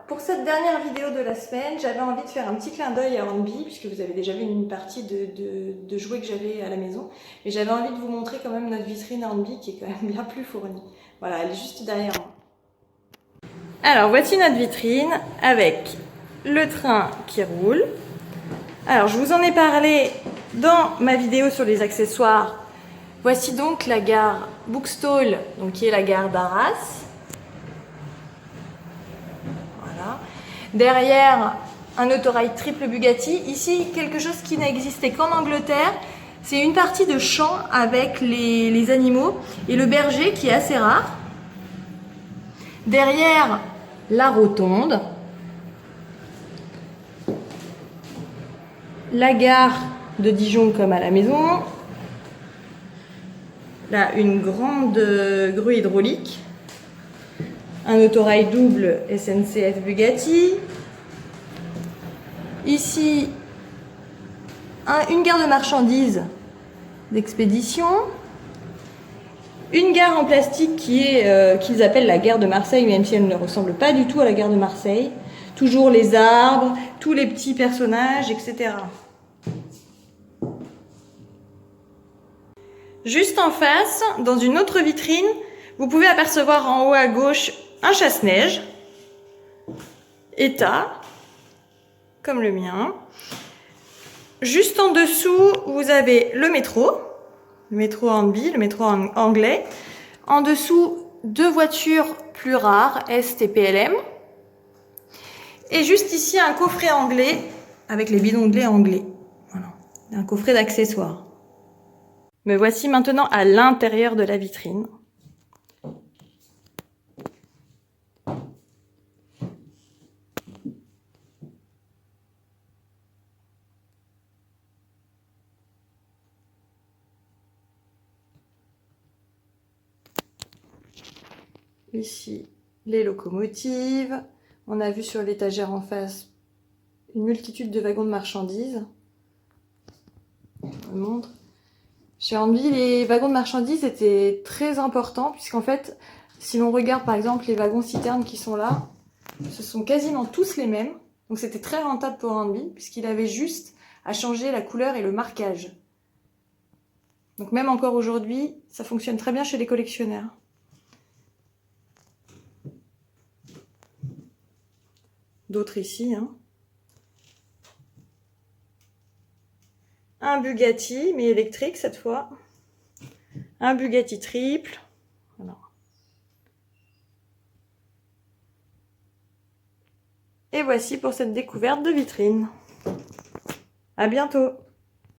pour cette dernière vidéo de la semaine, j'avais envie de faire un petit clin d'œil à Hornby, puisque vous avez déjà vu une partie de jouets que j'avais à la maison. Mais j'avais envie de vous montrer quand même notre vitrine Hornby qui est quand même bien plus fournie. Voilà, elle est juste derrière moi. Alors voici notre vitrine avec le train qui roule. Alors je vous en ai parlé dans ma vidéo sur les accessoires. Voici donc la gare Bookstall, donc qui est la gare d'Arras. Voilà. Derrière, un autorail triple Bugatti. Ici, quelque chose qui n'existait qu'en Angleterre. C'est une partie de champ avec les animaux et le berger qui est assez rare. Derrière, la rotonde. La gare de Dijon comme à la maison. Là, une grande grue hydraulique. Un autorail double SNCF Bugatti. Ici, une gare de marchandises d'expédition. Une gare en plastique qu'ils appellent la gare de Marseille, même si elle ne ressemble pas du tout à la gare de Marseille. Toujours les arbres, tous les petits personnages, etc. Juste en face, dans une autre vitrine, vous pouvez apercevoir en haut à gauche un chasse-neige, état, comme le mien. Juste en dessous, vous avez le métro Hornby, le métro anglais. En dessous, deux voitures plus rares, Est et PLM. Et juste ici, un coffret anglais avec les bidonglets anglais. Voilà, un coffret d'accessoires. Me voici maintenant à l'intérieur de la vitrine. Ici, les locomotives. On a vu sur l'étagère en face une multitude de wagons de marchandises. Je vous montre. Chez Hornby, les wagons de marchandises étaient très importants, puisqu'en fait, si l'on regarde par exemple les wagons citernes qui sont là, ce sont quasiment tous les mêmes. Donc c'était très rentable pour Hornby, puisqu'il avait juste à changer la couleur et le marquage. Donc même encore aujourd'hui, ça fonctionne très bien chez les collectionneurs. D'autres ici, hein. Un Bugatti, mais électrique cette fois. Un Bugatti triple. Voilà. Et voici pour cette découverte de vitrine. À bientôt!